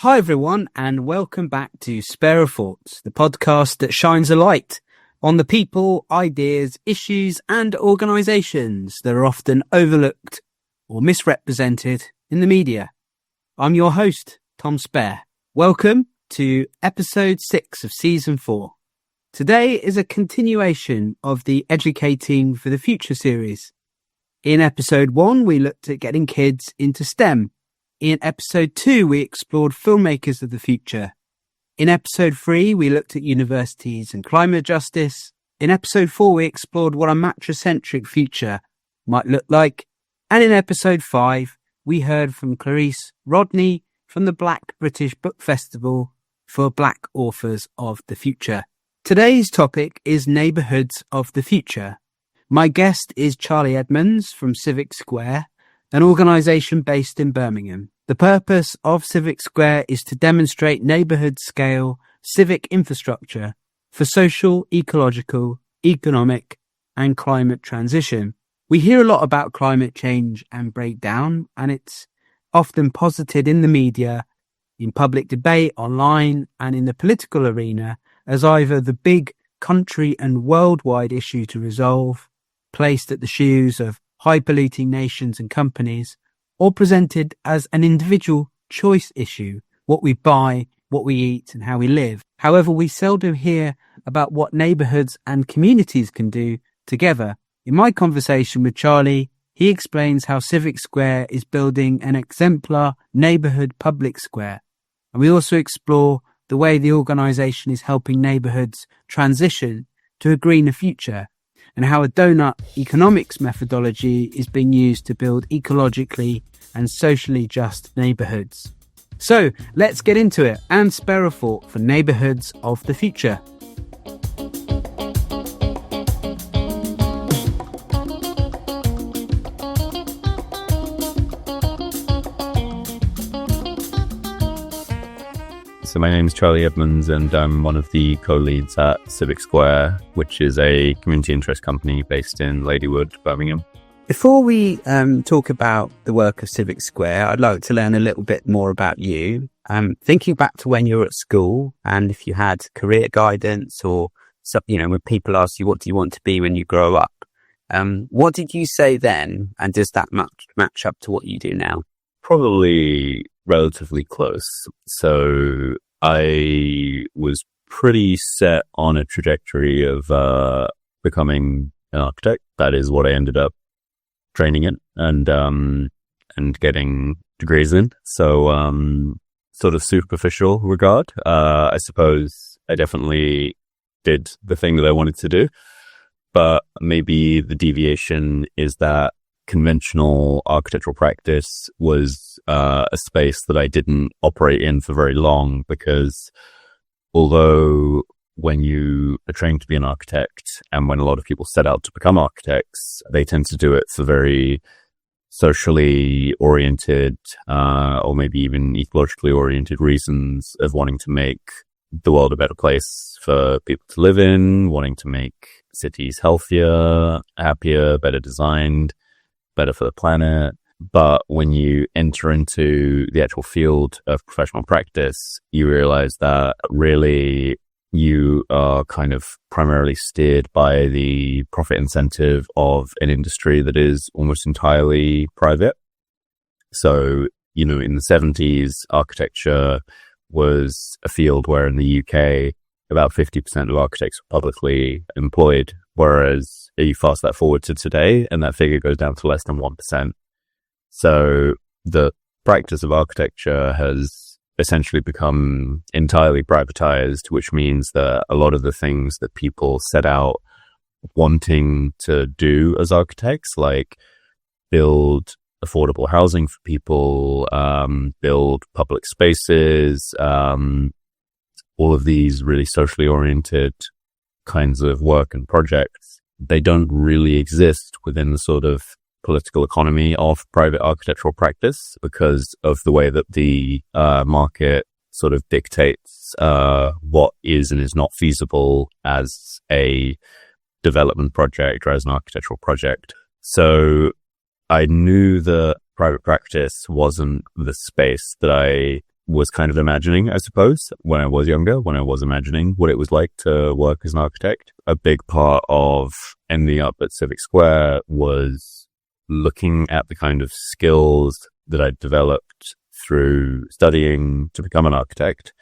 Hi everyone, and welcome back to Spare of Thoughts, the podcast that shines a light on the people, ideas, issues and organisations that are often overlooked or misrepresented in the media. I'm your host, Tom Spare. Welcome to episode 6 of season 4. Today is a continuation of the Educating for the Future series. In episode 1, we looked at getting kids into STEM. In episode 2, we explored filmmakers of the future. In episode 3, we looked at universities and climate justice. In episode 4, we explored what a matrocentric future might look like. And in episode 5, we heard from Clarice Rodney from the Black British Book Festival for Black Authors of the Future. Today's topic is Neighbourhoods of the Future. My guest is Charlie Edmonds from Civic Square, an organisation based in Birmingham. The purpose of Civic Square is to demonstrate neighbourhood-scale civic infrastructure for social, ecological, economic and climate transition. We hear a lot about climate change and breakdown, and it's often posited in the media, in public debate, online and in the political arena as either the big country and worldwide issue to resolve, placed at the shoes of high-polluting nations and companies, or presented as an individual choice issue, what we buy, what we eat, and how we live. However, we seldom hear about what neighbourhoods and communities can do together. In my conversation with Charlie, he explains how Civic Square is building an exemplar neighbourhood public square. And we also explore the way the organisation is helping neighbourhoods transition to a greener future, and how a donut economics methodology is being used to build ecologically and socially just neighbourhoods. So let's get into it and spare a thought for neighbourhoods of the future. So my name is Charlie Edmonds and I'm one of the co-leads at Civic Square, which is a community interest company based in Ladywood, Birmingham. Before we talk about the work of Civic Square, I'd like to learn a little bit more about you. Thinking back to when you were at school and if you had career guidance or, when people ask you, what do you want to be when you grow up? What did you say then? And does that match up to what you do now? Probably relatively close. So I was pretty set on a trajectory of becoming an architect. That is what I ended up training in and getting degrees in. So sort of superficial regard. I suppose I definitely did the thing that I wanted to do, but maybe the deviation is that conventional architectural practice was a space that I didn't operate in for very long, because although when you are trained to be an architect and when a lot of people set out to become architects, they tend to do it for very socially oriented or maybe even ecologically oriented reasons of wanting to make the world a better place for people to live in, wanting to make cities healthier, happier, better designed, better for the planet. But when you enter into the actual field of professional practice, you realize that really you are kind of primarily steered by the profit incentive of an industry that is almost entirely private. So, in the 70s, architecture was a field where in the UK, about 50% of architects were publicly employed, whereas you fast that forward to today and that figure goes down to less than 1%. So the practice of architecture has essentially become entirely privatized, which means that a lot of the things that people set out wanting to do as architects, like build affordable housing for people, build public spaces, all of these really socially oriented kinds of work and projects, they don't really exist within the sort of political economy of private architectural practice because of the way that the market sort of dictates what is and is not feasible as a development project or as an architectural project. So I knew that private practice wasn't the space that I was kind of imagining, I suppose, when I was younger, when I was imagining what it was like to work as an architect. A big part of ending up at Civic Square was looking at the kind of skills that I'd developed through studying to become an architect,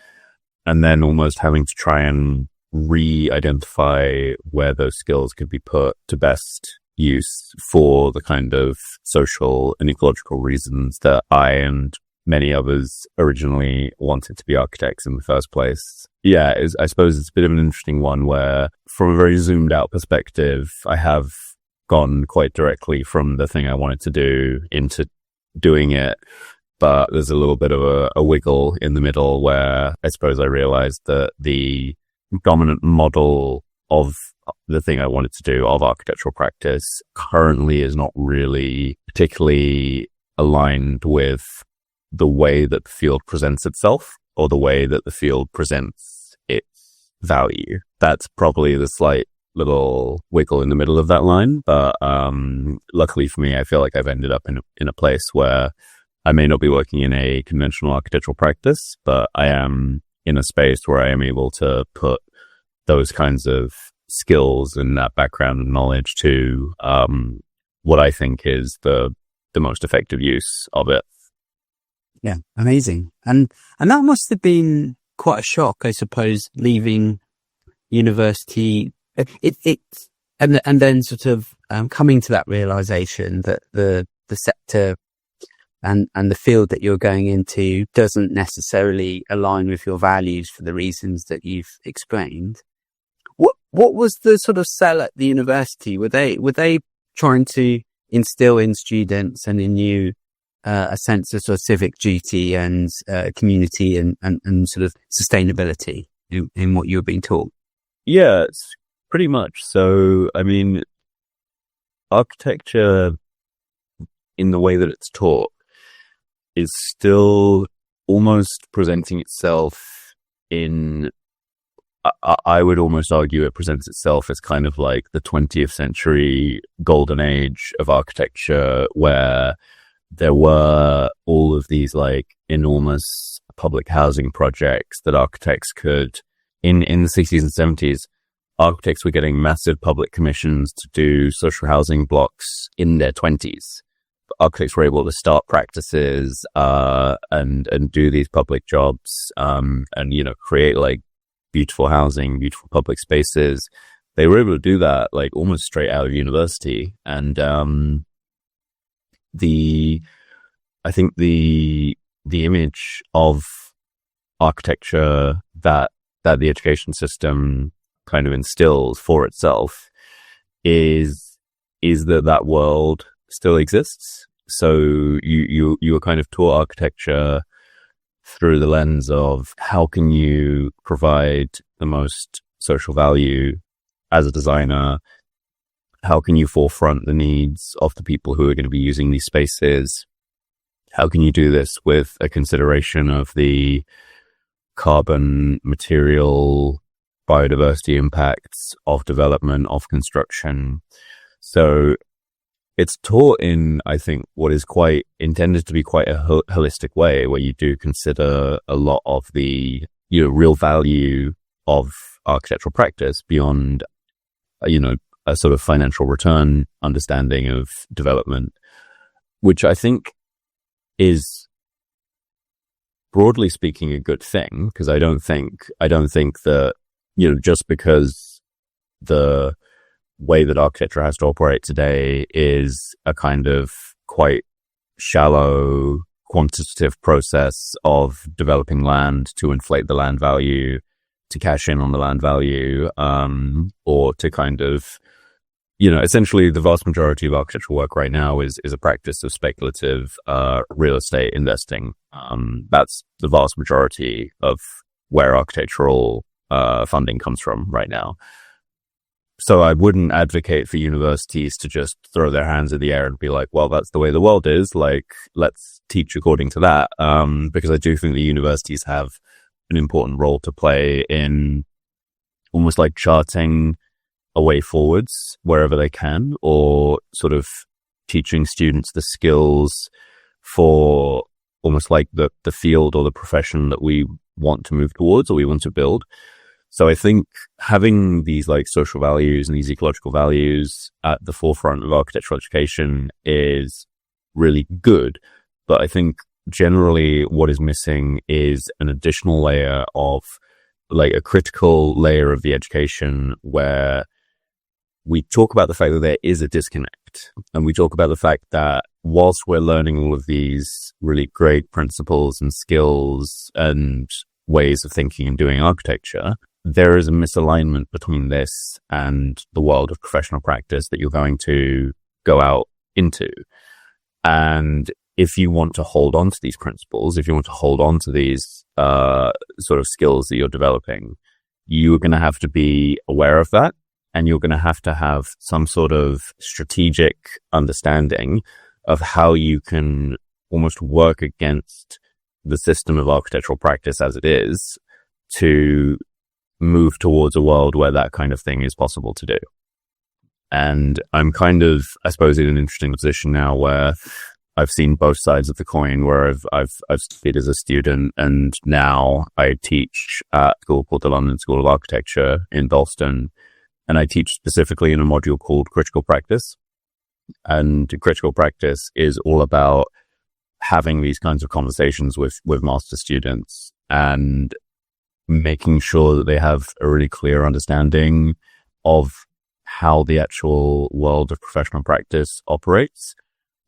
and then almost having to try and re-identify where those skills could be put to best use for the kind of social and ecological reasons that I and many others originally wanted to be architects in the first place. Yeah, I suppose it's a bit of an interesting one where, from a very zoomed out perspective, I have gone quite directly from the thing I wanted to do into doing it. But there's a little bit of a wiggle in the middle where I suppose I realized that the dominant model of the thing I wanted to do, of architectural practice, currently is not really particularly aligned with the way that the field presents itself, or the way that the field presents its value. That's probably the slight little wiggle in the middle of that line. But luckily for me, I feel like I've ended up in a place where I may not be working in a conventional architectural practice, but I am in a space where I am able to put those kinds of skills and that background and knowledge to what I think is the most effective use of it. Yeah, amazing. And that must have been quite a shock, I suppose, leaving university. And then sort of coming to that realization that the sector and the field that you're going into doesn't necessarily align with your values for the reasons that you've explained. What was the sort of sell at the university? Were they trying to instill in students and in you a sense of sort of civic duty and community and sort of sustainability in what you were being taught? Yeah, it's pretty much. So, I mean, architecture in the way that it's taught is still almost presenting itself in, I would almost argue it presents itself as kind of like the 20th century golden age of architecture, where there were all of these like enormous public housing projects that architects could, in the 60s and 70s, architects were getting massive public commissions to do social housing blocks in their 20s. Architects were able to start practices and do these public jobs and, you know, create like beautiful housing, beautiful public spaces. They were able to do that like almost straight out of university. And I think the image of architecture that the education system kind of instills for itself is that world still exists. So you are kind of taught architecture through the lens of how can you provide the most social value as a designer? How can you forefront the needs of the people who are going to be using these spaces? How can you do this with a consideration of the carbon, material, biodiversity impacts of development, of construction? So it's taught in, I think, what is quite intended to be quite a holistic way, where you do consider a lot of the, you know, real value of architectural practice beyond, you know, a sort of financial return understanding of development, which I think is, broadly speaking, a good thing, because I don't think that, you know, just because the way that architecture has to operate today is a kind of quite shallow quantitative process of developing land to inflate the land value, to cash in on the land value, or to kind of, you know, essentially the vast majority of architectural work right now is a practice of speculative real estate investing. That's the vast majority of where architectural funding comes from right now. So I wouldn't advocate for universities to just throw their hands in the air and be like, well, that's the way the world is, like, let's teach according to that. Because I do think the universities have an important role to play in almost like charting a way forwards wherever they can, or sort of teaching students the skills for almost like the field or the profession that we want to move towards or we want to build. So I think having these like social values and these ecological values at the forefront of architectural education is really good. But I think generally what is missing is an additional layer of like a critical layer of the education where we talk about the fact that there is a disconnect, and we talk about the fact that whilst we're learning all of these really great principles and skills and ways of thinking and doing architecture, there is a misalignment between this and the world of professional practice that you're going to go out into. And if you want to hold on to these principles, if you want to hold on to these sort of skills that you're developing, you're going to have to be aware of that. And you're going to have some sort of strategic understanding of how you can almost work against the system of architectural practice as it is to move towards a world where that kind of thing is possible to do. And I'm kind of, I suppose, in an interesting position now where I've seen both sides of the coin, where I've studied as a student, and now I teach at a school called the London School of Architecture in Dalston, and I teach specifically in a module called Critical Practice. And critical practice is all about having these kinds of conversations with master students and making sure that they have a really clear understanding of how the actual world of professional practice operates,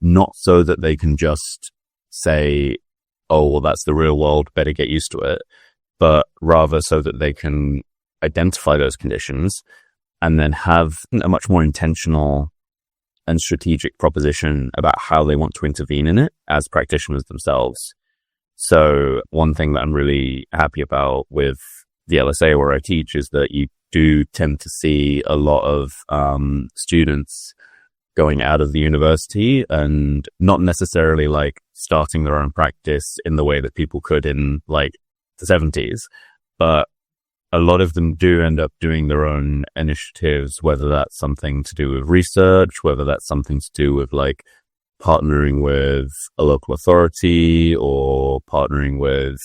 not so that they can just say, oh, well, that's the real world, better get used to it, but rather so that they can identify those conditions and then have a much more intentional and strategic proposition about how they want to intervene in it as practitioners themselves. So one thing that I'm really happy about with the LSA where I teach is that you do tend to see a lot of students going out of the university and not necessarily like starting their own practice in the way that people could in like the 70s, but a lot of them do end up doing their own initiatives, whether that's something to do with research, whether that's something to do with like partnering with a local authority or partnering with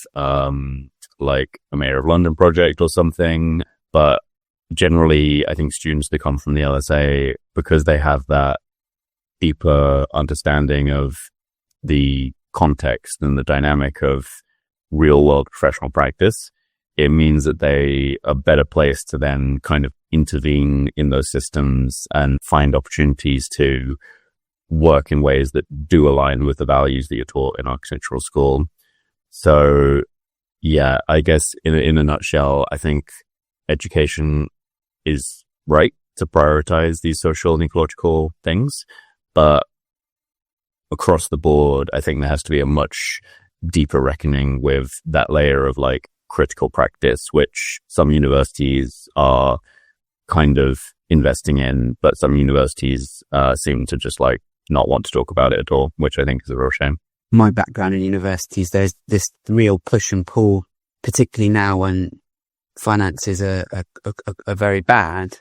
like a Mayor of London project or something. But generally, I think students that come from the LSA, because they have that deeper understanding of the context and the dynamic of real world professional practice, it means that they are better placed to then kind of intervene in those systems and find opportunities to work in ways that do align with the values that you're taught in architectural school. So yeah, I guess in a nutshell, I think education is right to prioritize these social and ecological things, but across the board, I think there has to be a much deeper reckoning with that layer of like critical practice, which some universities are kind of investing in, but some universities seem to just like not want to talk about it at all, which I think is a real shame. My background in universities, there's this real push and pull, particularly now when finances are very bad.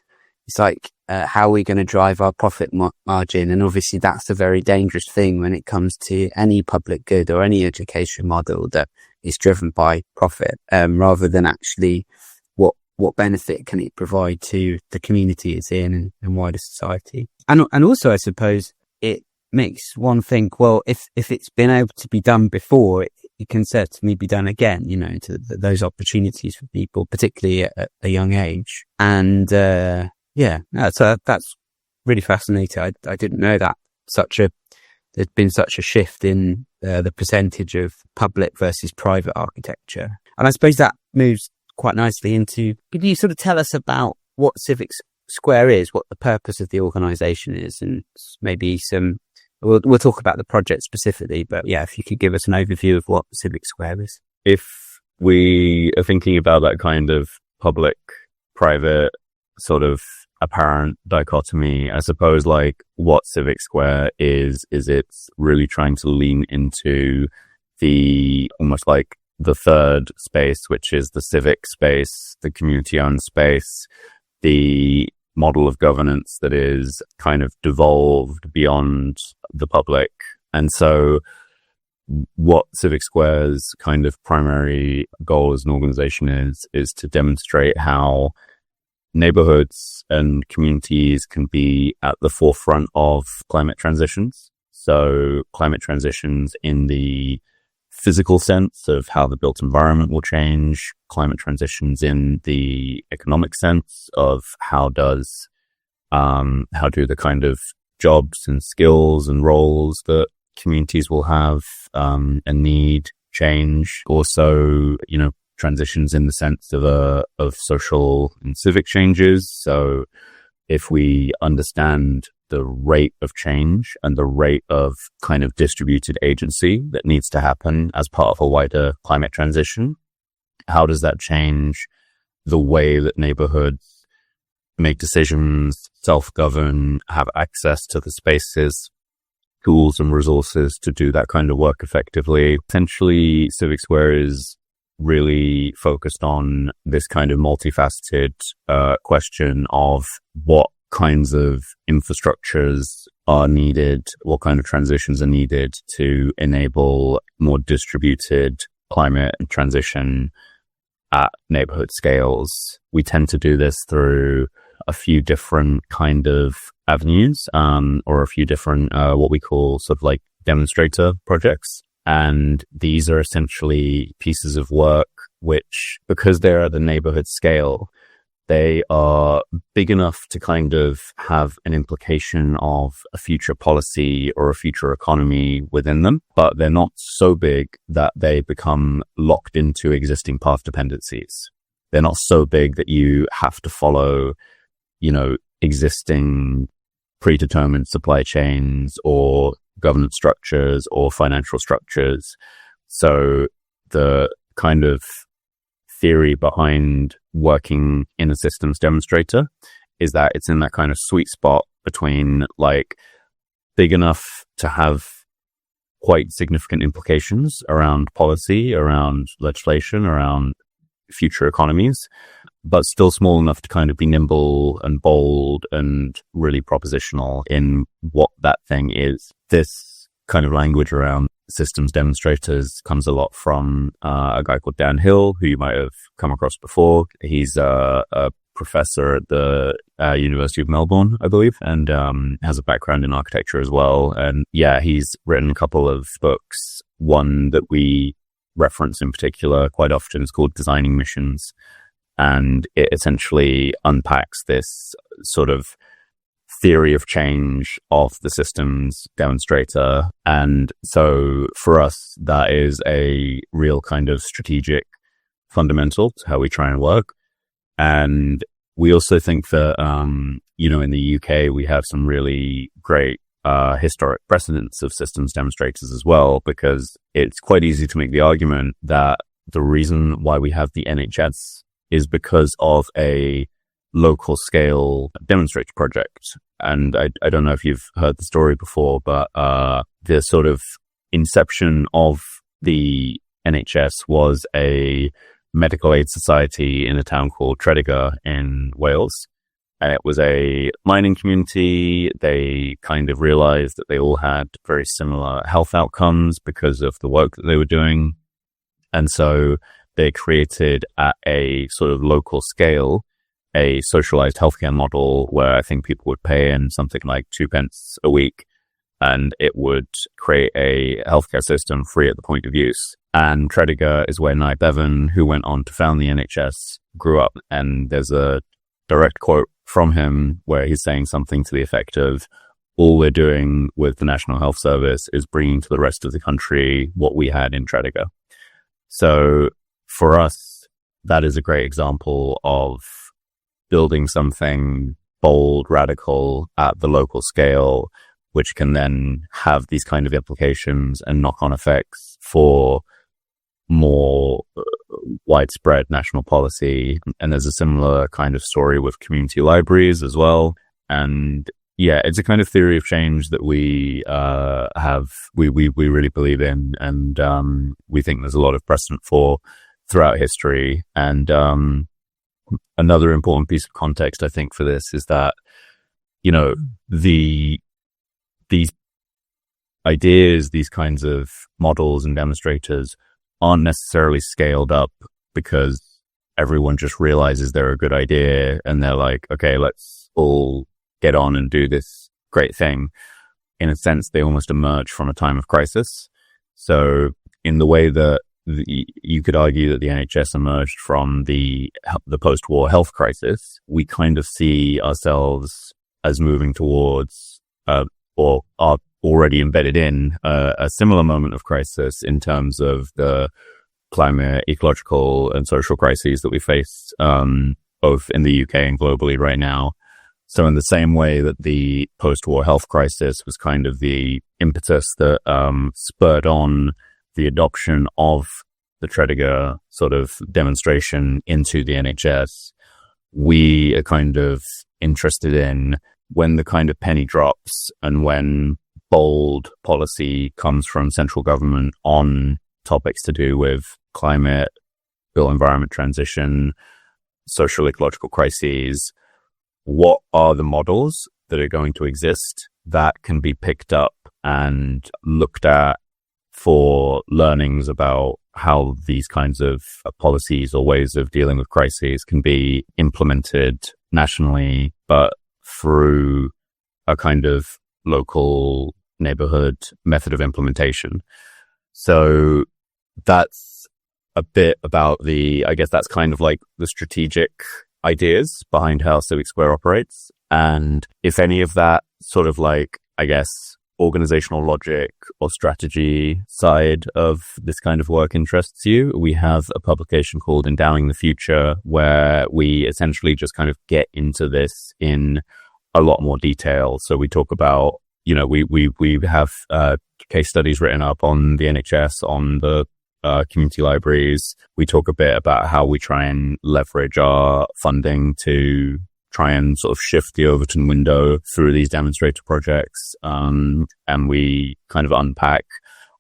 It's like, how are we going to drive our profit margin? And obviously that's a very dangerous thing when it comes to any public good or any education model that is driven by profit, rather than actually what benefit can it provide to the community it's in and wider society. And also, I suppose it makes one think, well, if it's been able to be done before, it can certainly be done again, you know, to those opportunities for people, particularly at a young age. And, so that's really fascinating. I didn't know that there's been such a shift in the percentage of public versus private architecture. And I suppose that moves quite nicely into, could you sort of tell us about what Civic Square is, what the purpose of the organisation is, and maybe we'll talk about the project specifically, but yeah, if you could give us an overview of what Civic Square is. If we are thinking about that kind of public-private sort of apparent dichotomy, I suppose like what Civic Square is it's really trying to lean into the almost like the third space, which is the civic space, the community-owned space, the model of governance that is kind of devolved beyond the public. And so what Civic Square's kind of primary goal as an organization is to demonstrate how neighborhoods and communities can be at the forefront of climate transitions. So climate transitions in the physical sense of how the built environment will change, climate transitions in the economic sense of how do the kind of jobs and skills and roles that communities will have and need change. Also, transitions in the sense of social and civic changes. So if we understand the rate of change and the rate of kind of distributed agency that needs to happen as part of a wider climate transition, how does that change the way that neighborhoods make decisions, self-govern, have access to the spaces, tools and resources to do that kind of work effectively? Essentially, Civic Square is really focused on this kind of multifaceted question of what kinds of infrastructures are needed, what kind of transitions are needed to enable more distributed climate transition at neighborhood scales. We tend to do this through a few different kind of avenues, or a few different what we call sort of like demonstrator projects. And these are essentially pieces of work which, because they're at the neighborhood scale, they are big enough to kind of have an implication of a future policy or a future economy within them, but they're not so big that they become locked into existing path dependencies. They're not so big that you have to follow, existing predetermined supply chains or governance structures or financial structures. So the kind of theory behind working in a systems demonstrator is that it's in that kind of sweet spot between like big enough to have quite significant implications around policy, around legislation, around future economies, but still small enough to kind of be nimble and bold and really propositional in what that thing is. This kind of language around systems demonstrators comes a lot from a guy called Dan Hill, who you might have come across before. He's a professor at the University of Melbourne, I believe, and has a background in architecture as well. And yeah, he's written a couple of books. One that we reference in particular quite often is called Designing Missions. And it essentially unpacks this sort of theory of change of the systems demonstrator. And so for us, that is a real kind of strategic fundamental to how we try and work. And we also think that, in the UK, we have some really great historic precedents of systems demonstrators as well, because it's quite easy to make the argument that the reason why we have the NHS is because of a local scale demonstrator project. And I don't know if you've heard the story before, but the sort of inception of the NHS was a medical aid society in a town called Tredegar in Wales. And it was a mining community. They kind of realized that they all had very similar health outcomes because of the work that they were doing. And so they created at a sort of local scale a socialized healthcare model where I think people would pay in something like 2 pence a week, and it would create a healthcare system free at the point of use. And Tredegar is where Nye Bevan, who went on to found the NHS, grew up. And there's a direct quote from him where he's saying something to the effect of, all we're doing with the National Health Service is bringing to the rest of the country what we had in Tredegar. So for us, that is a great example of building something bold, radical at the local scale, which can then have these kind of implications and knock-on effects for more widespread national policy. And there's a similar kind of story with community libraries as well. And yeah, it's a kind of theory of change that we we really believe in, and we think there's a lot of precedent for throughout history. And another important piece of context, I think, for this is that, these ideas, these kinds of models and demonstrators aren't necessarily scaled up because everyone just realizes they're a good idea and they're like, okay, let's all get on and do this great thing. In a sense, they almost emerge from a time of crisis. So in the way that you could argue that the NHS emerged from the post-war health crisis, we kind of see ourselves as moving towards, or are already embedded in a similar moment of crisis in terms of the climate, ecological and social crises that we face, both in the UK and globally right now. So in the same way that the post-war health crisis was kind of the impetus that spurred on the adoption of the Tredegar sort of demonstration into the NHS, we are kind of interested in when the kind of penny drops and when bold policy comes from central government on topics to do with climate, built environment transition, social ecological crises. What are the models that are going to exist that can be picked up and looked at for learnings about how these kinds of policies or ways of dealing with crises can be implemented nationally, but through a kind of local neighborhood method of implementation. So that's a bit about I guess that's kind of like the strategic ideas behind how Civic Square operates. And if any of that sort of like, I guess, organizational logic or strategy side of this kind of work interests you, we have a publication called Endowing the Future, where we essentially just kind of get into this in a lot more detail. So we talk about, we have case studies written up on the NHS, on the community libraries. We talk a bit about how we try and leverage our funding to try and sort of shift the Overton window through these demonstrator projects. And we kind of unpack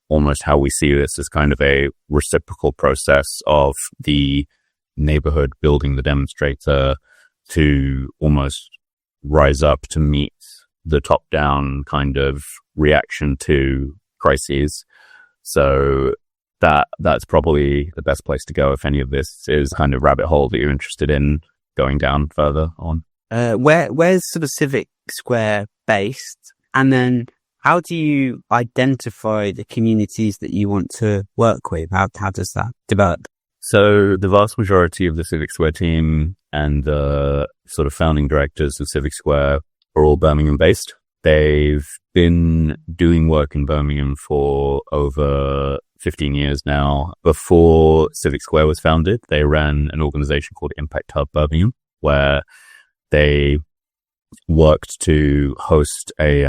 almost how we see this as kind of a reciprocal process of the neighborhood building the demonstrator to almost rise up to meet the top-down kind of reaction to crises. So that's probably the best place to go if any of this is kind of rabbit hole that you're interested in going down further on. Where's sort of Civic Square based? And then how do you identify the communities that you want to work with? How does that develop? So the vast majority of the Civic Square team and the sort of founding directors of Civic Square are all Birmingham based. They've been doing work in Birmingham for over 15 years now. Before Civic Square was founded, they ran an organization called Impact Hub Birmingham, where they worked to host a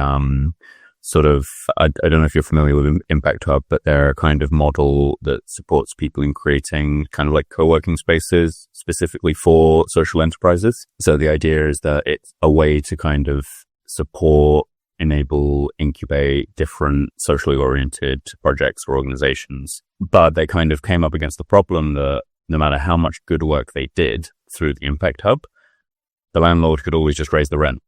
sort of, I don't know if you're familiar with Impact Hub, but they're a kind of model that supports people in creating kind of like co-working spaces specifically for social enterprises. So the idea is that it's a way to kind of support, enable, incubate different socially oriented projects or organizations. But they kind of came up against the problem that no matter how much good work they did through the Impact Hub, the landlord could always just raise the rent.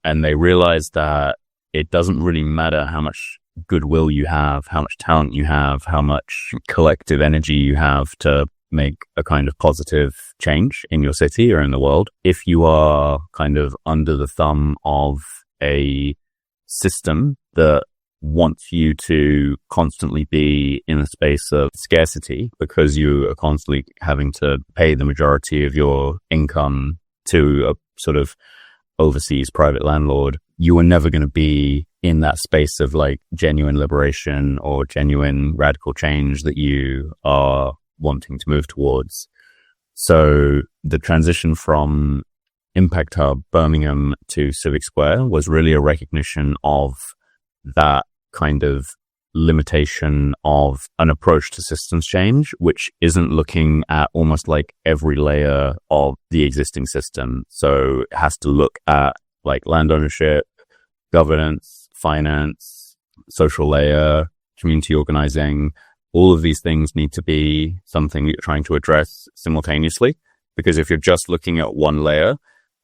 And they realized that it doesn't really matter how much goodwill you have, how much talent you have, how much collective energy you have to make a kind of positive change in your city or in the world. If you are kind of under the thumb of a system that wants you to constantly be in a space of scarcity because you are constantly having to pay the majority of your income to a sort of overseas private landlord, you are never going to be in that space of like genuine liberation or genuine radical change that you are wanting to move towards. So the transition from Impact Hub Birmingham to Civic Square was really a recognition of that kind of limitation of an approach to systems change, which isn't looking at almost like every layer of the existing system. So it has to look at like land ownership, governance, finance, social layer, community organizing. All of these things need to be something you're trying to address simultaneously, because if you're just looking at one layer,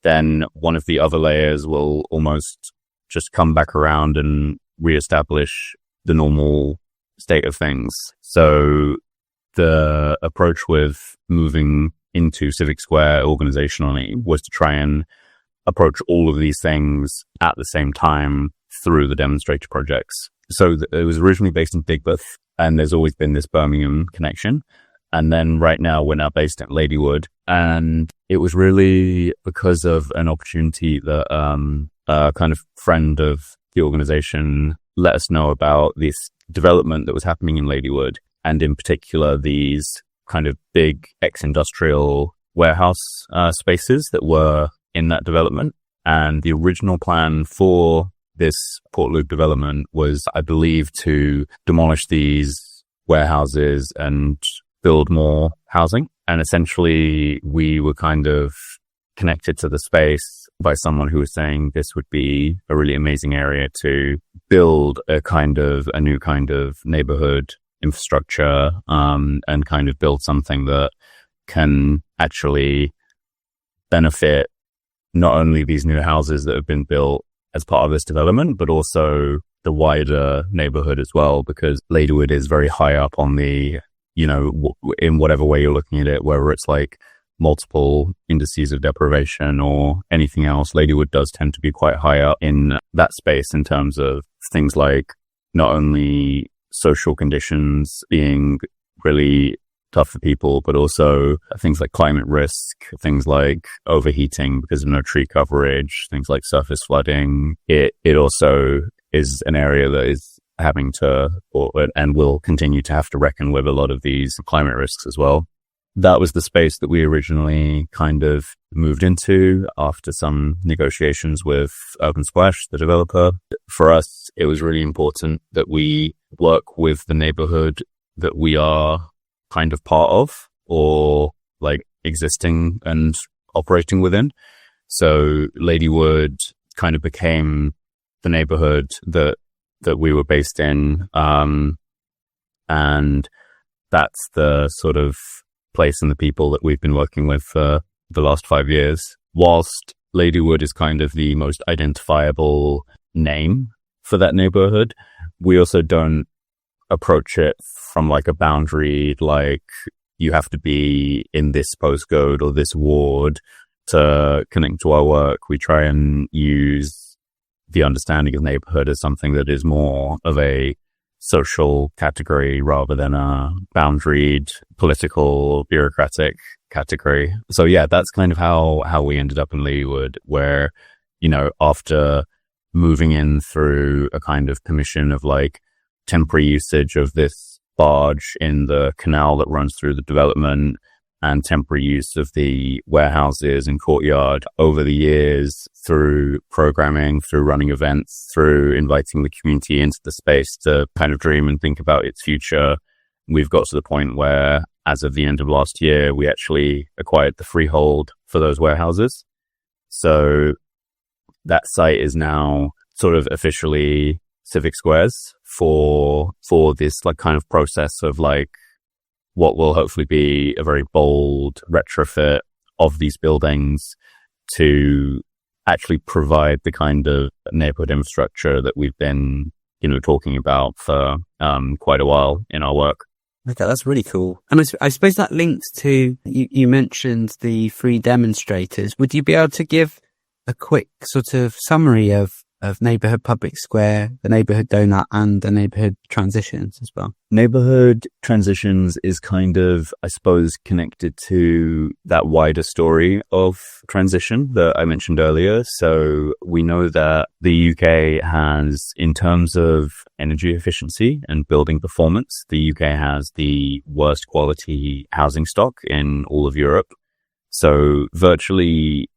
then one of the other layers will almost just come back around and reestablish the normal state of things. So the approach with moving into Civic Square organizationally was to try and approach all of these things at the same time through the demonstrator projects. So it was originally based in Digbeth, and there's always been this Birmingham connection. And then right now we're now based at Ladywood. And it was really because of an opportunity that a kind of friend of the organization let us know about this development that was happening in Ladywood, and in particular these kind of big ex-industrial warehouse spaces that were in that development. And the original plan for this Port Loop development was, I believe, to demolish these warehouses and build more housing. And essentially, we were kind of connected to the space by someone who was saying this would be a really amazing area to build a new kind of neighborhood infrastructure, and kind of build something that can actually benefit not only these new houses that have been built as part of this development, but also the wider neighborhood as well, because Ladywood is very high up on the, in whatever way you're looking at it, whether it's like multiple indices of deprivation or anything else, Ladywood does tend to be quite high up in that space in terms of things like not only social conditions being really tough for people, but also things like climate risk, things like overheating because of no tree coverage, things like surface flooding. It also is an area that is having to, and will continue to have to reckon with a lot of these climate risks as well. That was the space that we originally kind of moved into after some negotiations with Urban Splash, the developer. For us, it was really important that we work with the neighborhood that we are kind of part of, or like existing and operating within. So Ladywood kind of became the neighborhood that we were based in. And that's the sort of place and the people that we've been working with for the last 5 years. Whilst Ladywood is kind of the most identifiable name for that neighborhood, we also don't approach it from like a boundary, like you have to be in this postcode or this ward to connect to our work. We try and use the understanding of neighborhood as something that is more of a social category rather than a boundaried political bureaucratic category. So yeah, that's kind of how we ended up in Ladywood, where, after moving in through a kind of permission of like temporary usage of this barge in the canal that runs through the development and temporary use of the warehouses and courtyard over the years, through programming, through running events, through inviting the community into the space to kind of dream and think about its future. We've got to the point where, as of the end of last year, we actually acquired the freehold for those warehouses. So that site is now sort of officially Civic Squares for this like kind of process of like what will hopefully be a very bold retrofit of these buildings to actually provide the kind of neighborhood infrastructure that we've been, talking about for quite a while in our work. Okay, that's really cool. And I suppose that links to, you mentioned the 3 demonstrators. Would you be able to give a quick sort of summary of Neighbourhood Public Square, the Neighbourhood Doughnut, and the Neighbourhood Transitions as well? Neighbourhood Transitions is kind of, I suppose, connected to that wider story of transition that I mentioned earlier. So we know that the UK has, in terms of energy efficiency and building performance, the UK has the worst quality housing stock in all of Europe. So virtually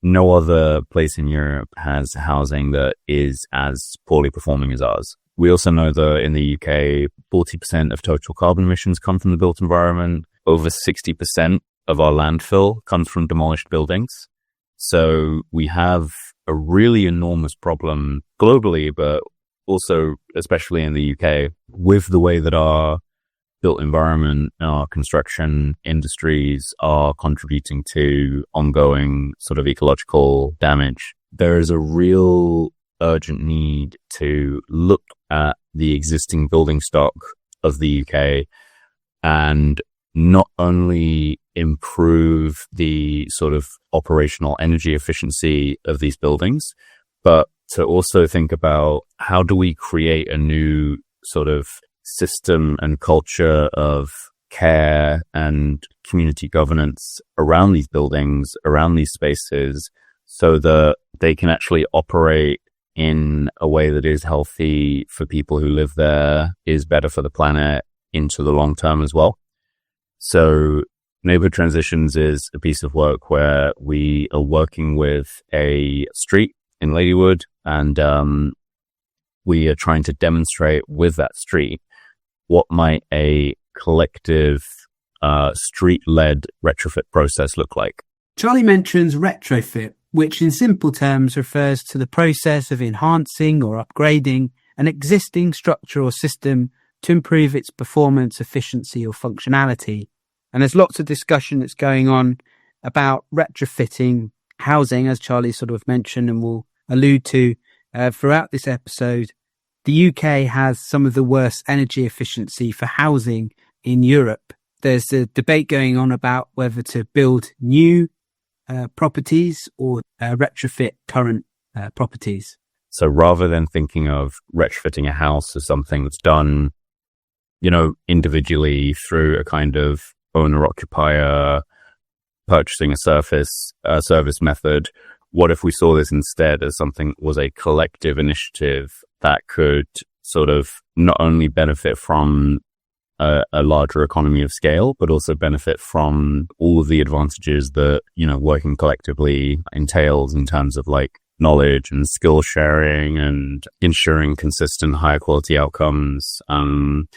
no other place in Europe has housing that is as poorly performing as ours. We also know that in the UK, 40% of total carbon emissions come from the built environment. Over 60% of our landfill comes from demolished buildings. So we have a really enormous problem globally, but also especially in the UK, with the way that our built environment, our construction industries are contributing to ongoing sort of ecological damage. There is a real urgent need to look at the existing building stock of the UK and not only improve the sort of operational energy efficiency of these buildings, but to also think about how do we create a new sort of system and culture of care and community governance around these buildings, around these spaces, so that they can actually operate in a way that is healthy for people who live there, is better for the planet into the long term as well. So Neighbourhood Transitions is a piece of work where we are working with a street in Ladywood, and we are trying to demonstrate with that street what might a collective street-led retrofit process look like. Charlie mentions retrofit, which in simple terms refers to the process of enhancing or upgrading an existing structure or system to improve its performance, efficiency or functionality. And there's lots of discussion that's going on about retrofitting housing, as Charlie sort of mentioned and will allude to throughout this episode. The UK has some of the worst energy efficiency for housing in Europe. There's a debate going on about whether to build new properties or retrofit current properties. So rather than thinking of retrofitting a house as something that's done, individually through a kind of owner-occupier purchasing a service method, what if we saw this instead as something that was a collective initiative that could sort of not only benefit from a larger economy of scale, but also benefit from all of the advantages that, working collectively entails in terms of like knowledge and skill sharing and ensuring consistent higher quality outcomes, and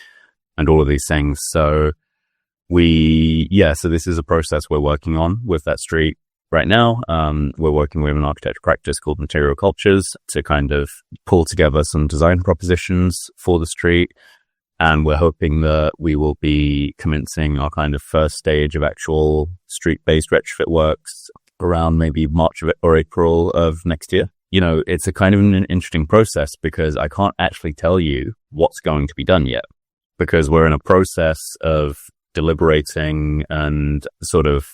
all of these things. So so this is a process we're working on with that street right now. We're working with an architecture practice called Material Cultures to kind of pull together some design propositions for the street. And we're hoping that we will be commencing our kind of first stage of actual street-based retrofit works around maybe March or April of next year. It's a kind of an interesting process because I can't actually tell you what's going to be done yet, because we're in a process of deliberating and sort of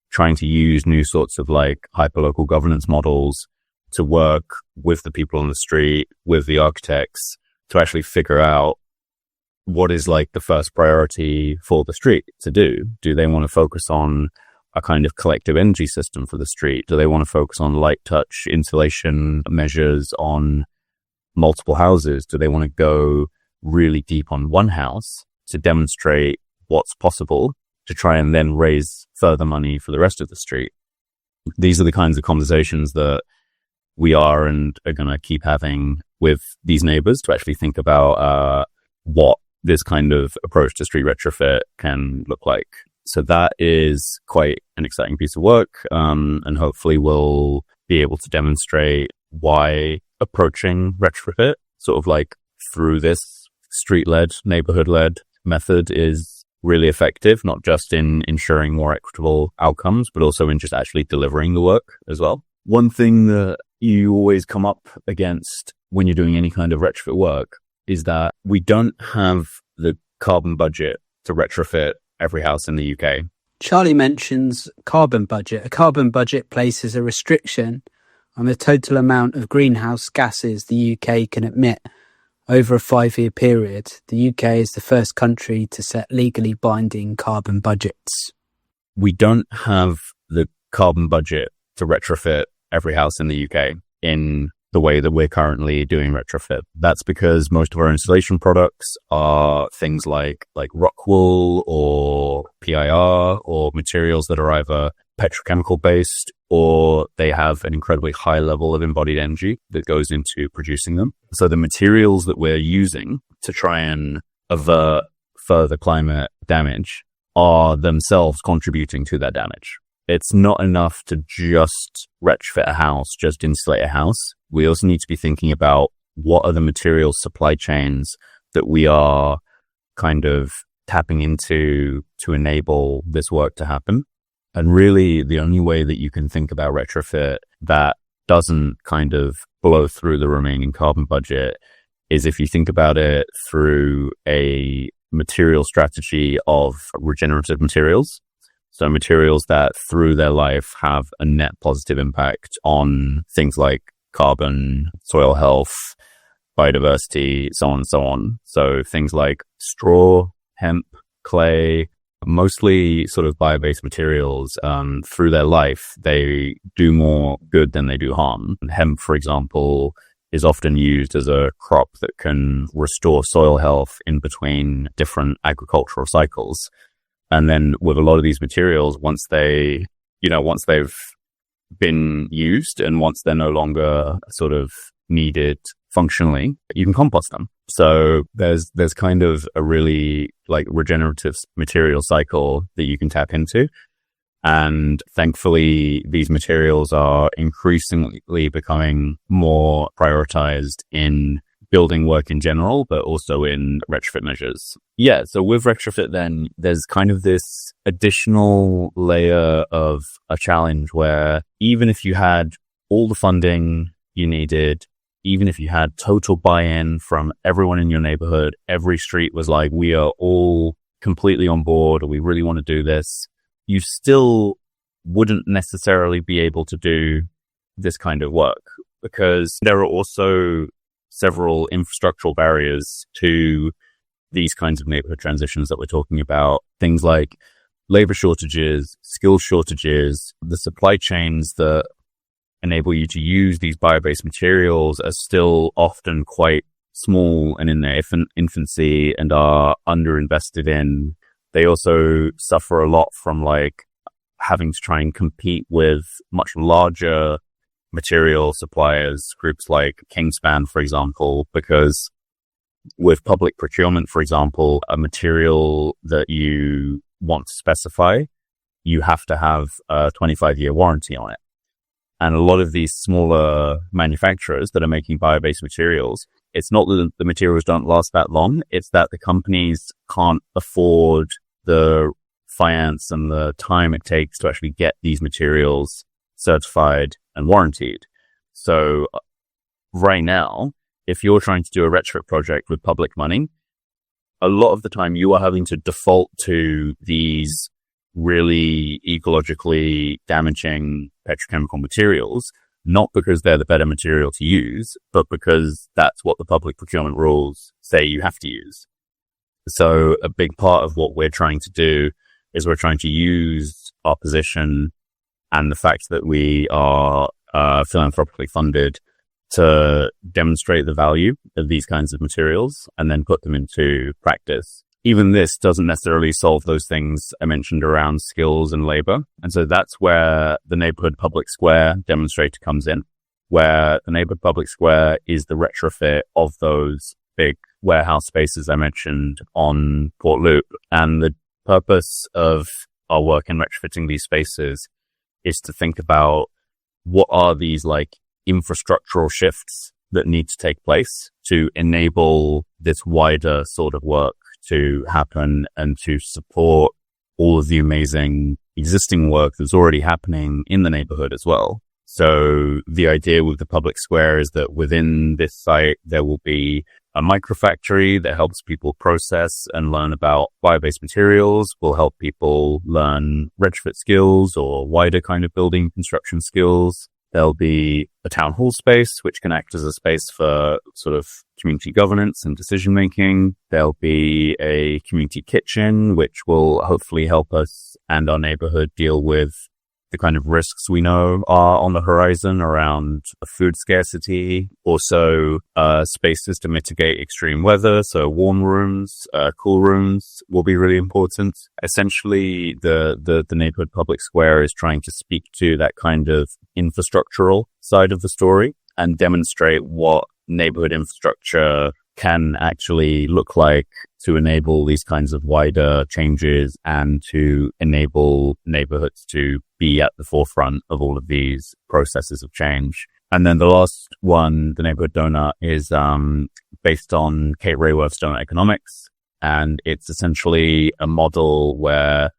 trying to use new sorts of like hyperlocal governance models to work with the people on the street, with the architects, to actually figure out what is like the first priority for the street to do. Do they want to focus on a kind of collective energy system for the street? Do they want to focus on light touch insulation measures on multiple houses? Do they want to go really deep on one house to demonstrate what's possible to try and then raise further money for the rest of the street? These are the kinds of conversations that we are and are going to keep having with these neighbors to actually think about what this kind of approach to street retrofit can look like. So that is quite an exciting piece of work, and hopefully we'll be able to demonstrate why approaching retrofit sort of like through this street-led, neighborhood-led method is really effective, not just in ensuring more equitable outcomes, but also in just actually delivering the work as well. One thing that you always come up against when you're doing any kind of retrofit work is that we don't have the carbon budget to retrofit every house in the UK. Charlie mentions carbon budget. A carbon budget places a restriction on the total amount of greenhouse gases the UK can emit over a 5-year period. The UK is the first country to set legally binding carbon budgets. We don't have the carbon budget to retrofit every house in the UK in the way that we're currently doing retrofit. That's because most of our installation products are things like rock wool or PIR or materials that are either petrochemical based or they have an incredibly high level of embodied energy that goes into producing them. So the materials that we're using to try and avert further climate damage are themselves contributing to that damage. It's not enough to just retrofit a house, just insulate a house. We also need to be thinking about what are the material supply chains that we are kind of tapping into to enable this work to happen. And really, the only way that you can think about retrofit that doesn't kind of blow through the remaining carbon budget is if you think about it through a material strategy of regenerative materials. So materials that through their life have a net positive impact on things like carbon, soil health, biodiversity, so on and so on. So things like straw, hemp, clay, mostly sort of bio-based materials, through their life, they do more good than they do harm. Hemp, for example, is often used as a crop that can restore soil health in between different agricultural cycles. And then with a lot of these materials, once they've been used and once they're no longer sort of needed functionally, you can compost them. So there's kind of a really like regenerative material cycle that you can tap into. And thankfully, these materials are increasingly becoming more prioritized in building work in general, but also in retrofit measures. Yeah, so with retrofit then, there's kind of this additional layer of a challenge where even if you had all the funding you needed, even if you had total buy-in from everyone in your neighborhood, every street was like, we are all completely on board, or we really want to do this, you still wouldn't necessarily be able to do this kind of work because there are also several infrastructural barriers to these kinds of neighborhood transitions that we're talking about. Things like labor shortages, skill shortages, the supply chains that enable you to use these bio-based materials are still often quite small and in their infancy and are underinvested in. They also suffer a lot from like having to try and compete with much larger material suppliers, groups like Kingspan, for example, because with public procurement, for example, a material that you want to specify, you have to have a 25-year warranty on it. And a lot of these smaller manufacturers that are making bio-based materials, it's not that the materials don't last that long, it's that the companies can't afford the finance and the time it takes to actually get these materials certified and warranted. So right now, if you're trying to do a retrofit project with public money, a lot of the time you are having to default to these really ecologically damaging petrochemical materials, not because they're the better material to use, but because that's what the public procurement rules say you have to use. So a big part of what we're trying to do is we're trying to use our position and the fact that we are philanthropically funded to demonstrate the value of these kinds of materials and then put them into practice. Even this doesn't necessarily solve those things I mentioned around skills and labor. And so that's where the Neighbourhood Public Square demonstrator comes in, where the Neighbourhood Public Square is the retrofit of those big warehouse spaces I mentioned on Port Loop. And the purpose of our work in retrofitting these spaces is to think about what are these like infrastructural shifts that need to take place to enable this wider sort of work to happen and to support all of the amazing existing work that's already happening in the neighborhood as well. So the idea with the public square is that within this site, there will be a microfactory that helps people process and learn about bio-based materials, will help people learn retrofit skills or wider kind of building construction skills. There'll be a town hall space, which can act as a space for sort of community governance and decision making. There'll be a community kitchen, which will hopefully help us and our neighborhood deal with the kind of risks we know are on the horizon around food scarcity. Also, spaces to mitigate extreme weather. So warm rooms, cool rooms will be really important. Essentially, the neighborhood public square is trying to speak to that kind of infrastructural side of the story and demonstrate what neighborhood infrastructure can actually look like to enable these kinds of wider changes and to enable neighborhoods to be at the forefront of all of these processes of change. And then the last one, the Neighbourhood Doughnut, is based on Kate Raworth's Doughnut economics. And it's essentially a model where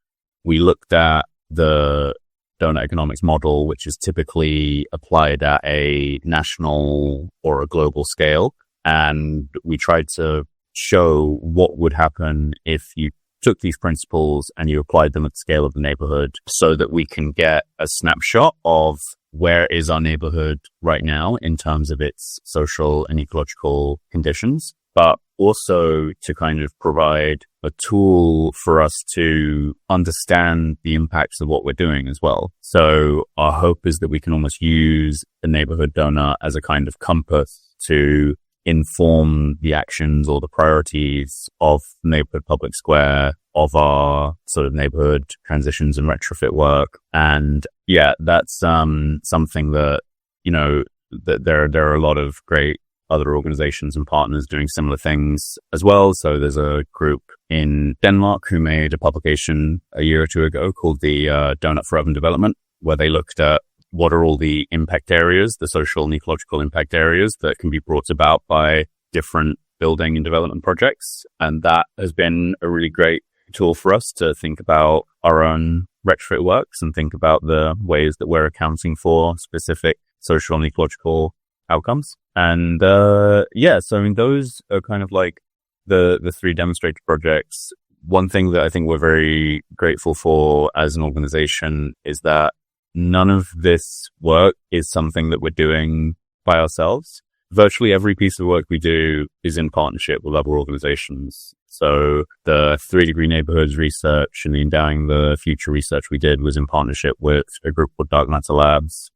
we looked at the donut economics model, which is typically applied at a national or a global scale. And we tried to show what would happen if you took these principles and you applied them at the scale of the neighborhood, so that we can get a snapshot of where is our neighborhood right now in terms of its social and ecological conditions, but also to kind of provide a tool for us to understand the impacts of what we're doing as well. So our hope is that we can almost use the Neighbourhood Doughnut as a kind of compass to inform the actions or the priorities of Neighbourhood Public Square, of our sort of neighbourhood transitions and retrofit work. And yeah, that's something that, you know, that there are a lot of great other organizations and partners doing similar things as well. So there's a group in Denmark who made a publication a year or two ago called the Doughnut for Urban Development, where they looked at what are all the impact areas, the social and ecological impact areas that can be brought about by different building and development projects. And that has been a really great tool for us to think about our own retrofit works and think about the ways that we're accounting for specific social and ecological outcomes. And so I mean, those are kind of like the three demonstrator projects. One thing that I think we're very grateful for as an organization is that none of this work is something that we're doing by ourselves. Virtually every piece of work we do is in partnership with other organizations. So the 3 Degree Neighbourhoods research and the Endowing the Future research we did was in partnership with a group called Dark Matter Labs.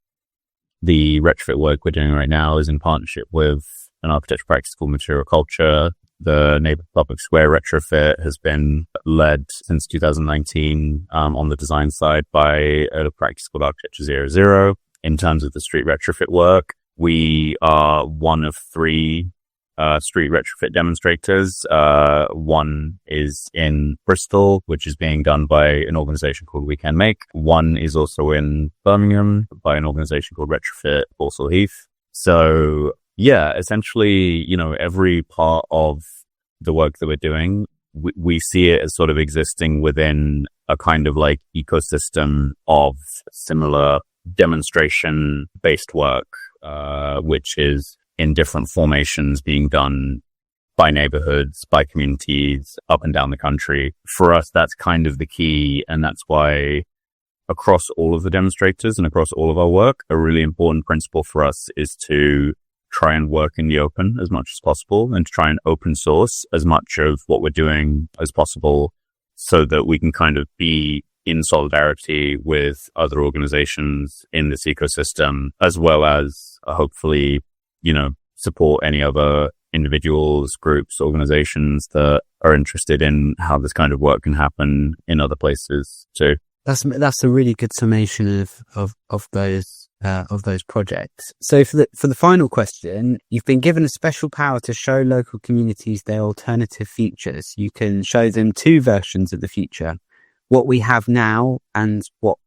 The retrofit work we're doing right now is in partnership with an architecture practice called Material Culture. The Neighbourhood Public Square retrofit has been led since 2019 on the design side by a practice called Architecture 00. In terms of the street retrofit work, we are one of 3 street retrofit demonstrators. One is in Bristol, which is being done by an organization called We Can Make. One is also in Birmingham by an organization called Retrofit Walsall Heath. So yeah, essentially, you know, every part of the work that we're doing, we see it as sort of existing within a kind of like ecosystem of similar demonstration-based work, which is in different formations being done by neighborhoods, by communities up and down the country. For us, that's kind of the key. And that's why across all of the demonstrators and across all of our work, a really important principle for us is to try and work in the open as much as possible and to try and open source as much of what we're doing as possible, so that we can kind of be in solidarity with other organizations in this ecosystem, as well as hopefully, you know, support any other individuals, groups, organizations that are interested in how this kind of work can happen in other places too. That's a really good summation of those projects. So for the final question, you've been given a special power to show local communities their alternative futures. You can show them 2 versions of the future: what we have now and what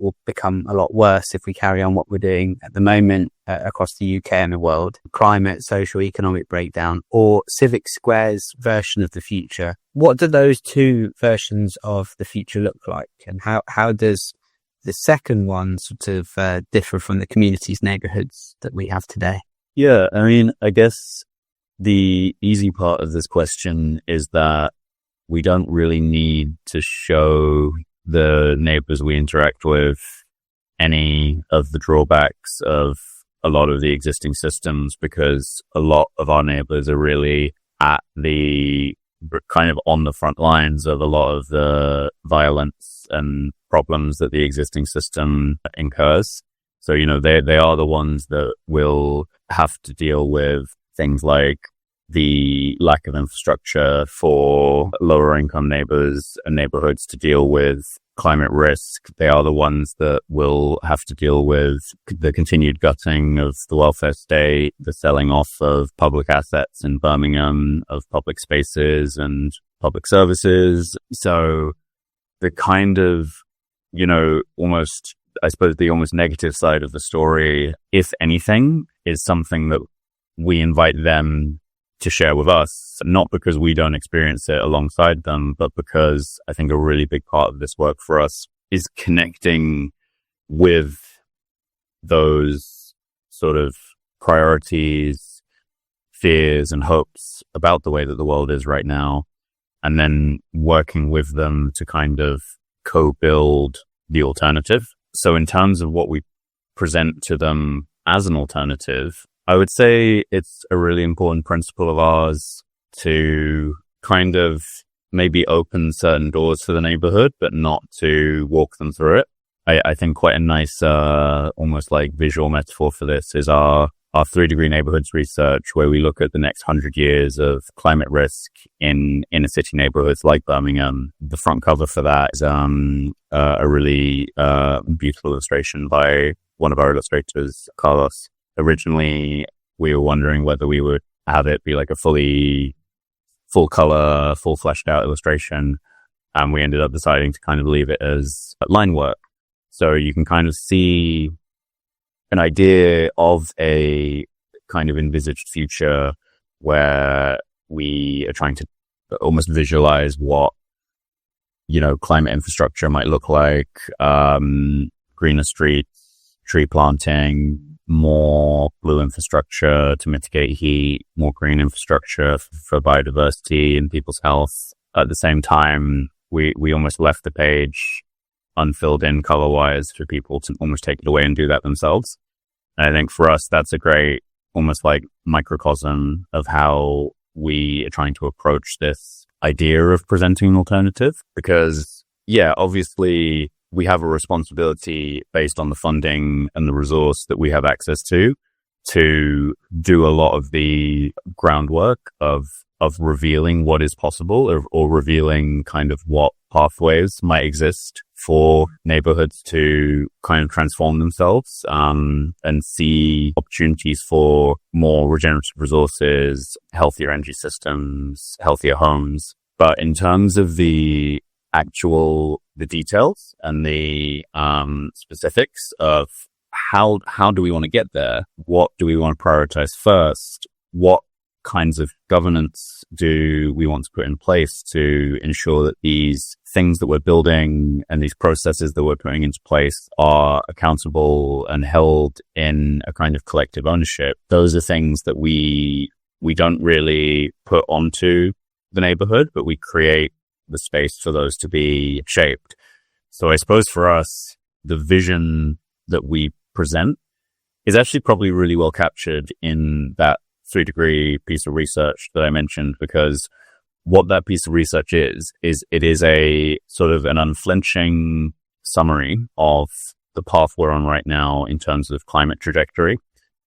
will become a lot worse if we carry on what we're doing at the moment across the UK and the world: climate, social, economic breakdown, or Civic Square's version of the future. What do those 2 versions of the future look like? And how does the second one sort of differ from the communities, neighbourhoods that we have today? Yeah, I mean, I guess the easy part of this question is that we don't really need to show the neighbors we interact with any of the drawbacks of a lot of the existing systems, because a lot of our neighbors are really at the kind of on the front lines of a lot of the violence and problems that the existing system incurs. So, you know, they are the ones that will have to deal with things like the lack of infrastructure for lower income neighbors and neighborhoods to deal with climate risk. They are the ones that will have to deal with the continued gutting of the welfare state, the selling off of public assets in Birmingham, of public spaces and public services. So the kind of, you know, almost, I suppose the almost negative side of the story, if anything, is something that we invite them to share with us, not because we don't experience it alongside them, but because I think a really big part of this work for us is connecting with those sort of priorities, fears and hopes about the way that the world is right now, and then working with them to kind of co-build the alternative. So in terms of what we present to them as an alternative, I would say it's a really important principle of ours to kind of maybe open certain doors for the neighborhood, but not to walk them through it. I think quite a nice, almost like visual metaphor for this is our 3-degree neighborhoods research, where we look at the next 100 years of climate risk in inner city neighborhoods like Birmingham. The front cover for that is a really beautiful illustration by one of our illustrators, Carlos. Originally, we were wondering whether we would have it be like a full color, full fleshed out illustration. And we ended up deciding to kind of leave it as line work. So you can kind of see an idea of a kind of envisaged future where we are trying to almost visualize what, climate infrastructure might look like, greener streets, tree planting, more blue infrastructure to mitigate heat, more green infrastructure for biodiversity and people's health. At the same time, we almost left the page unfilled in color-wise for people to almost take it away and do that themselves. And I think for us, that's a great, almost like microcosm of how we are trying to approach this idea of presenting an alternative. Because, obviously we have a responsibility based on the funding and the resource that we have access to do a lot of the groundwork of revealing what is possible or revealing kind of what pathways might exist for neighborhoods to kind of transform themselves, and see opportunities for more regenerative resources, healthier energy systems, healthier homes. But in terms of the details and the specifics of how do we want to get there? What do we want to prioritize first? What kinds of governance do we want to put in place to ensure that these things that we're building and these processes that we're putting into place are accountable and held in a kind of collective ownership? Those are things that we don't really put onto the neighborhood, but we create the space for those to be shaped. So I suppose for us, the vision that we present is actually probably really well captured in that 3-degree piece of research that I mentioned, because what that piece of research is it is a sort of an unflinching summary of the path we're on right now in terms of climate trajectory,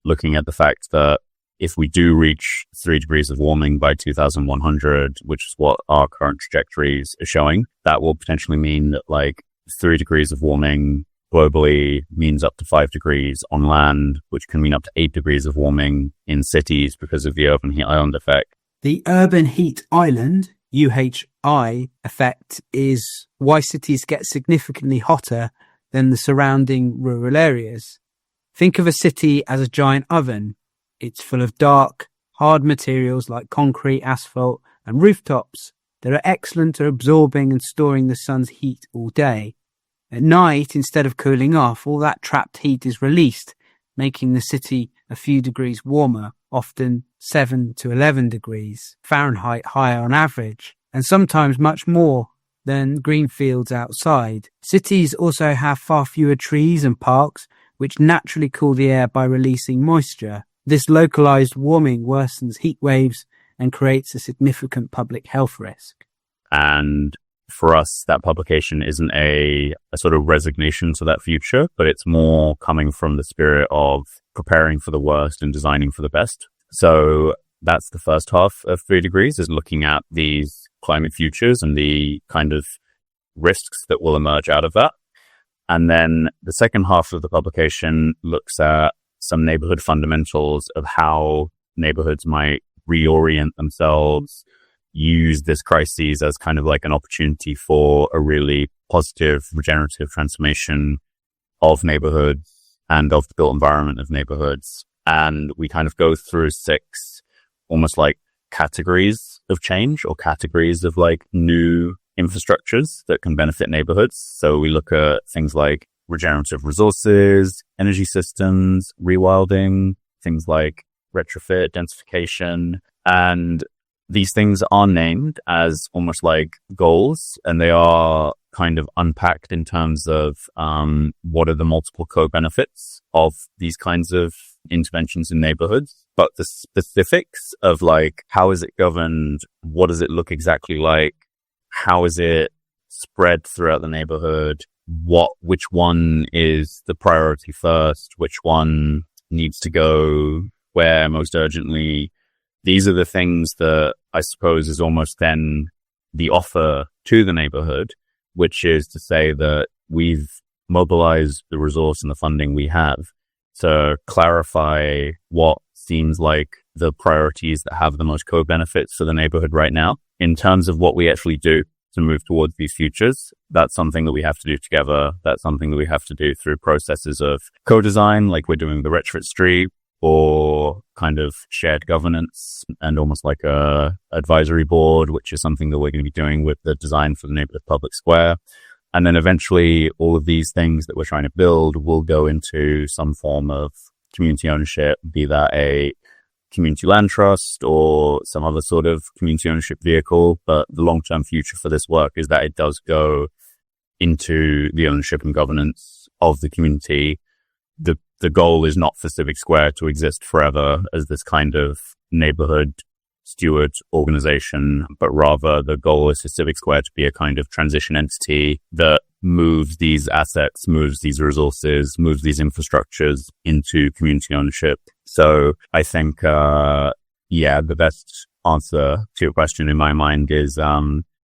looking at the fact that if we do reach 3 degrees of warming by 2100, which is what our current trajectories are showing, that will potentially mean that like 3 degrees of warming globally means up to 5 degrees on land, which can mean up to 8 degrees of warming in cities because of the urban heat island effect. The urban heat island, UHI effect, is why cities get significantly hotter than the surrounding rural areas. Think of a city as a giant oven. It's full of dark, hard materials like concrete, asphalt, and rooftops that are excellent at absorbing and storing the sun's heat all day. At night, instead of cooling off, all that trapped heat is released, making the city a few degrees warmer, often 7 to 11 degrees Fahrenheit higher on average, and sometimes much more than green fields outside. Cities also have far fewer trees and parks, which naturally cool the air by releasing moisture. This localized warming worsens heat waves and creates a significant public health risk. And for us, that publication isn't a sort of resignation to that future, but it's more coming from the spirit of preparing for the worst and designing for the best. So that's the first half of 3 degrees, is looking at these climate futures and the kind of risks that will emerge out of that. And then the second half of the publication looks at some neighborhood fundamentals of how neighborhoods might reorient themselves, use this crisis as kind of like an opportunity for a really positive regenerative transformation of neighborhoods and of the built environment of neighborhoods. And we kind of go through 6 almost like categories of change or categories of like new infrastructures that can benefit neighborhoods. So we look at things like regenerative resources, energy systems, rewilding, things like retrofit, densification, and these things are named as almost like goals, and they are kind of unpacked in terms of what are the multiple co-benefits of these kinds of interventions in neighborhoods. But the specifics of like, how is it governed? What does it look exactly like? How is it spread throughout the neighborhood? Which one is the priority first? Which one needs to go where most urgently? These are the things that I suppose is almost then the offer to the neighborhood, which is to say that we've mobilized the resource and the funding we have to clarify what seems like the priorities that have the most co-benefits for the neighborhood right now. In terms of what we actually do to move towards these futures, that's something that we have to do together. That's something that we have to do through processes of co-design, like we're doing the retrofit street, or kind of shared governance and almost like a advisory board, which is something that we're going to be doing with the design for the neighborhood public square. And then eventually all of these things that we're trying to build will go into some form of community ownership, be that a community land trust or some other sort of community ownership vehicle. But the long-term future for this work is that it does go into the ownership and governance of the community. The goal is not for Civic Square to exist forever as this kind of neighborhood steward organization, but rather the goal is for Civic Square to be a kind of transition entity that moves these assets, moves these resources, moves these infrastructures into community ownership. So I think, the best answer to your question in my mind is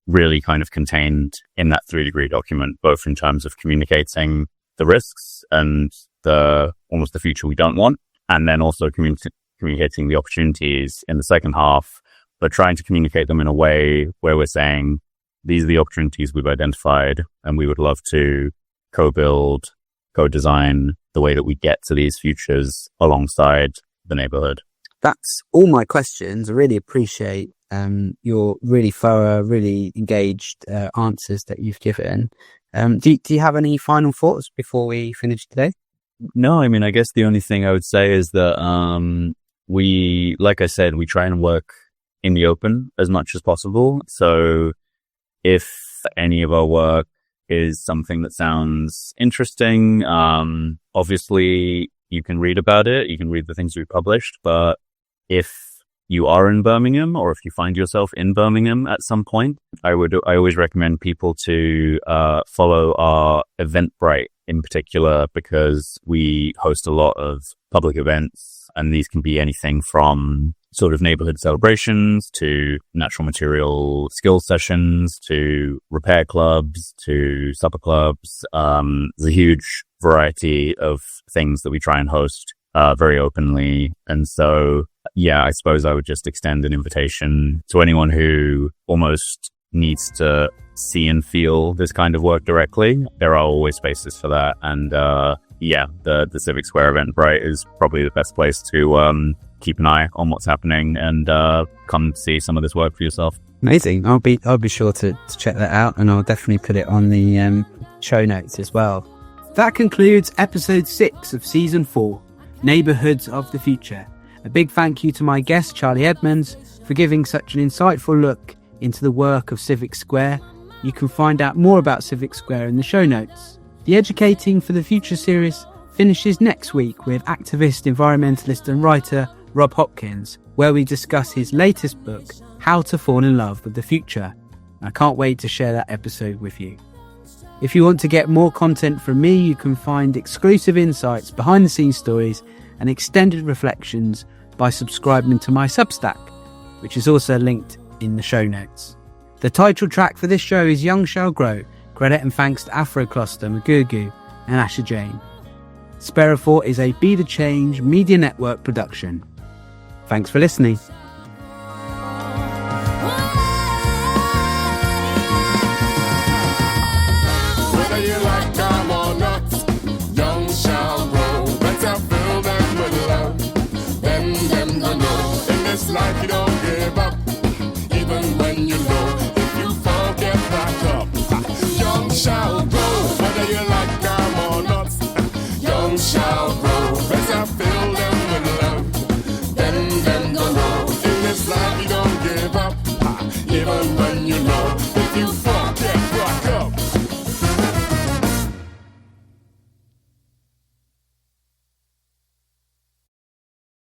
really kind of contained in that 3-degree document, both in terms of communicating the risks and almost the future we don't want, and then also communicating the opportunities in the second half, but trying to communicate them in a way where we're saying, these are the opportunities we've identified, and we would love to co-build, co-design the way that we get to these futures alongside the neighborhood. That's all my questions. I really appreciate your really thorough, really engaged answers that you've given. Do you have any final thoughts before we finish today? No, I mean, I guess the only thing I would say is that like I said, we try and work in the open as much as possible. So if any of our work is something that sounds interesting, obviously you can read about it. You can read the things we published. But if you are in Birmingham, or if you find yourself in Birmingham at some point, I always recommend people to follow our Eventbrite in particular, because we host a lot of public events, and these can be anything from sort of neighborhood celebrations to natural material skill sessions to repair clubs to supper clubs. There's a huge variety of things that we try and host very openly. And so, I suppose I would just extend an invitation to anyone who almost needs to see and feel this kind of work directly. There are always spaces for that. And the Civic Square Eventbrite is probably the best place to keep an eye on what's happening and come see some of this work for yourself. Amazing. I'll be sure to check that out, and I'll definitely put it on the show notes as well. That concludes episode 6 of season 4, Neighbourhoods of the Future. A big thank you to my guest, Charlie Edmonds, for giving such an insightful look into the work of Civic Square. You can find out more about Civic Square in the show notes. The Educating for the Future series finishes next week with activist, environmentalist and writer Rob Hopkins, where we discuss his latest book, How to Fall in Love with the Future. I can't wait to share that episode with you. If you want to get more content from me, you can find exclusive insights, behind the scenes stories and extended reflections by subscribing to my Substack, which is also linked in the show notes. The title track for this show is Young Shall Grow, credit and thanks to Afrocluster, Magugu and Asher Jane. Sperathought is a Be The Change Media Network production. Thanks for listening. Whether you like them or not, young shall grow. Better fill them with love. Them to know. In this life you don't give up, even when you know. If you fall, get back up. Young shall grow. Whether you like them or not. young shall grow.